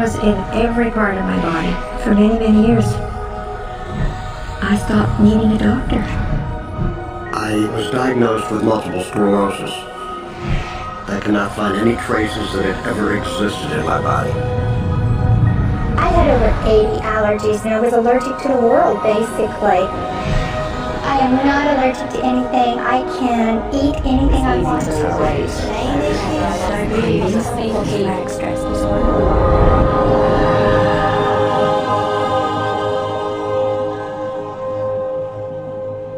was in every part of my body for many, many years. I stopped needing a doctor. I was diagnosed with multiple sclerosis. I cannot find any traces that it ever existed in my body. I had over 80 allergies and I was allergic to the world, basically. I am not allergic to anything. I can eat anything I want to. Diabetes, post-traumatic stress disorder.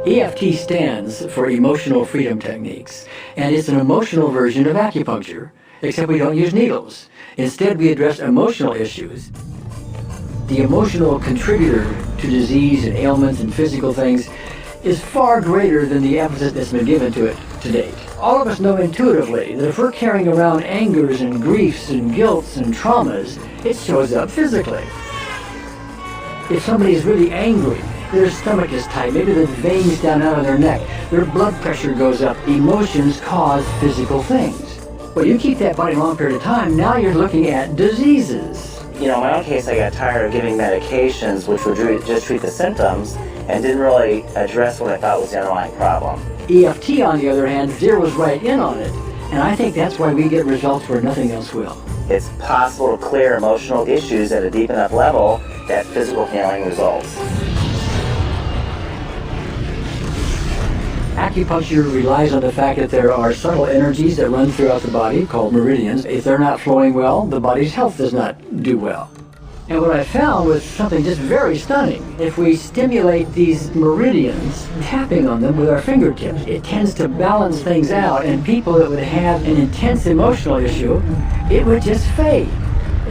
EFT stands for Emotional Freedom Techniques, and it's an emotional version of acupuncture, except we don't use needles. Instead, we address emotional issues. The emotional contributor to disease and ailments and physical things is far greater than the emphasis that's been given to it to date. All of us know intuitively that if we're carrying around angers and griefs and guilts and traumas, it shows up physically. If somebody is really angry, their stomach is tight, maybe the veins down out of their neck, their blood pressure goes up. Emotions cause physical things. Well, you keep that body a long period of time, now you're looking at diseases. You know, in my own case, I got tired of giving medications which would just treat the symptoms and didn't really address what I thought was the underlying problem. EFT, on the other hand, zeroes right in on it, and I think that's why we get results where nothing else will. It's possible to clear emotional issues at a deep enough level that physical healing results. Acupuncture relies on the fact that there are subtle energies that run throughout the body called meridians. If they're not flowing well, the body's health does not do well. And what I found was something just very stunning. If we stimulate these meridians, tapping on them with our fingertips, it tends to balance things out, and people that would have an intense emotional issue, it would just fade.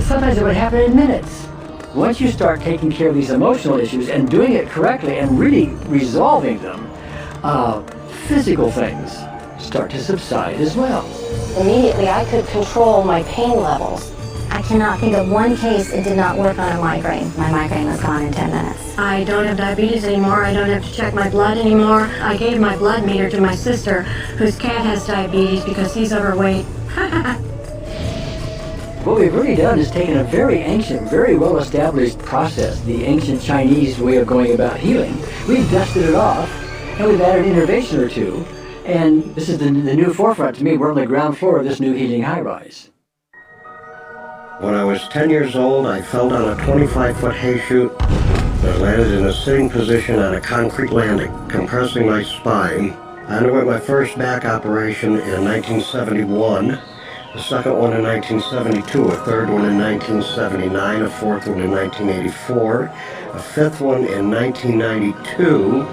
Sometimes it would happen in minutes. Once you start taking care of these emotional issues and doing it correctly and really resolving them, physical things start to subside as well. Immediately I could control my pain levels. I cannot think of one case it did not work on a migraine. My migraine was gone in 10 minutes. I don't have diabetes anymore. I don't have to check my blood anymore. I gave my blood meter to my sister, whose cat has diabetes because he's overweight. What we've really done is taken a very ancient, very well-established process, the ancient Chinese way of going about healing. We've dusted it off, and we've added an innovation or two, and this is the new forefront to me. We're on the ground floor of this new healing high-rise. When I was 10 years old, I fell down a 25-foot hay chute that landed in a sitting position on a concrete landing, compressing my spine. I underwent my first back operation in 1971, the second one in 1972, a third one in 1979, a fourth one in 1984, a fifth one in 1992,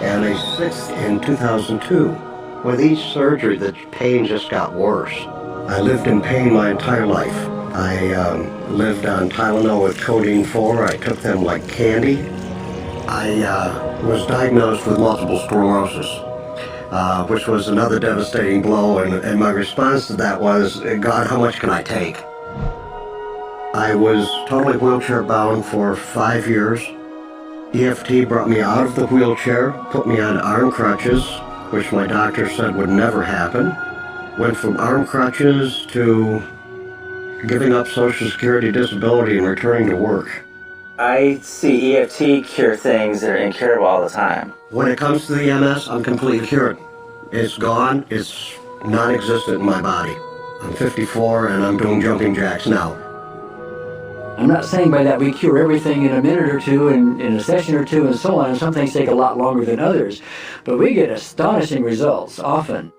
and a sixth in 2002. With each surgery, the pain just got worse. I lived in pain my entire life. I lived on Tylenol with codeine 4. I took them like candy. I was diagnosed with multiple sclerosis, which was another devastating blow, and my response to that was, God, how much can I take? I was totally wheelchair bound for 5 years. EFT brought me out of the wheelchair, put me on arm crutches, which my doctor said would never happen. Went from arm crutches to giving up Social Security disability and returning to work. I see EFT cure things that are incurable all the time. When it comes to the MS, I'm completely cured. It's gone. It's non-existent in my body. I'm 54 and I'm doing jumping jacks now. I'm not saying by that we cure everything in a minute or two, in a session or two, and so on, and some things take a lot longer than others, but we get astonishing results often.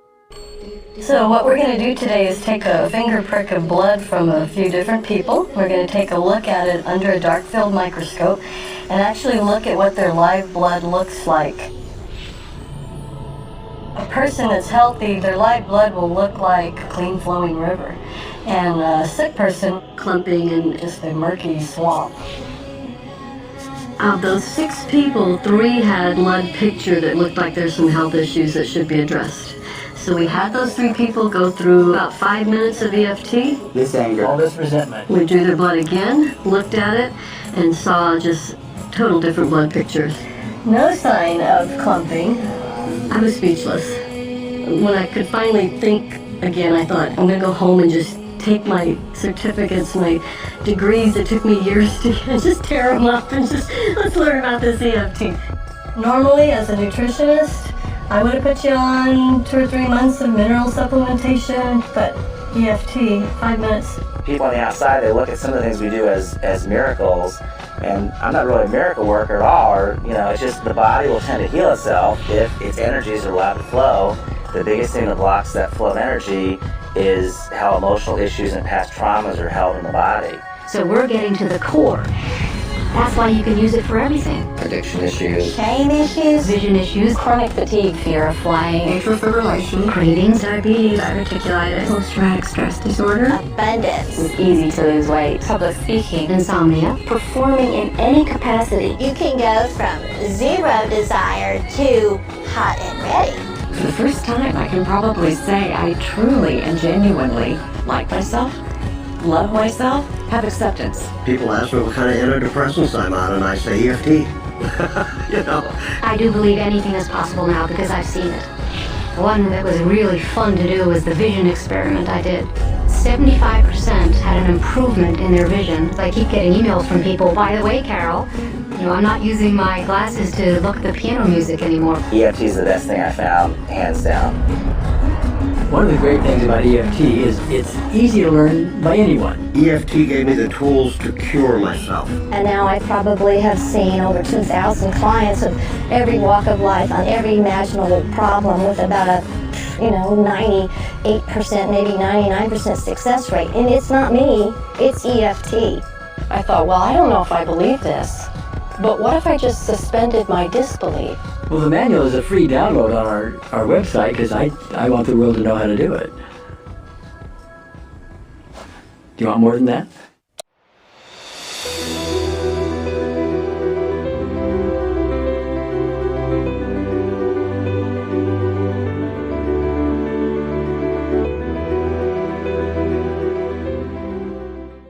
So what we're going to do today is take a finger prick of blood from a few different people. We're going to take a look at it under a dark field microscope and actually look at what their live blood looks like. A person that's healthy, their live blood will look like a clean flowing river. And a sick person, clumping in just a murky swamp. Of those 6 people, 3 had blood picture that looked like there's some health issues that should be addressed. So we had those 3 people go through about 5 minutes of EFT. This anger, all this resentment. We drew their blood again, looked at it, and saw just total different blood pictures. No sign of clumping. I was speechless. When I could finally think again, I thought, I'm going to go home and just take my certificates, my degrees that took me years to get, and just tear them up and just, let's learn about this EFT. Normally, as a nutritionist, I would have put you on 2 or 3 months of mineral supplementation, but EFT, 5 minutes. People on the outside, they look at some of the things we do as miracles, and I'm not really a miracle worker at all, or, it's just the body will tend to heal itself if its energies are allowed to flow. The biggest thing that blocks that flow of energy is how emotional issues and past traumas are held in the body. So we're getting to the core. That's why you can use it for everything. Addiction issues. Shame issues, Vision issues, Chronic fatigue, fear of flying, atrial fibrillation, cravings, diabetes, diverticulitis, post-traumatic stress disorder, abundance. it's easy to lose weight, public speaking, insomnia, performing in any capacity. You can go from zero desire to hot and ready. For the first time, I can probably say I truly and genuinely like myself, love myself, have acceptance. People ask me what kind of antidepressants I'm on, and I say EFT. I do believe anything is possible now because I've seen it. One that was really fun to do was the vision experiment I did. 75% had an improvement in their vision. I keep getting emails from people, by the way, Carol, I'm not using my glasses to look at the piano music anymore. EFT is the best thing I found, hands down. One of the great things about EFT is it's easy to learn by anyone. EFT gave me the tools to cure myself. And now I probably have seen over 2,000 clients of every walk of life on every imaginable problem with about a 98%, maybe 99% success rate. And it's not me, it's EFT. I thought, well, I don't know if I believe this, but what if I just suspended my disbelief? Well, the manual is a free download on our website because I want the world to know how to do it. Do you want more than that?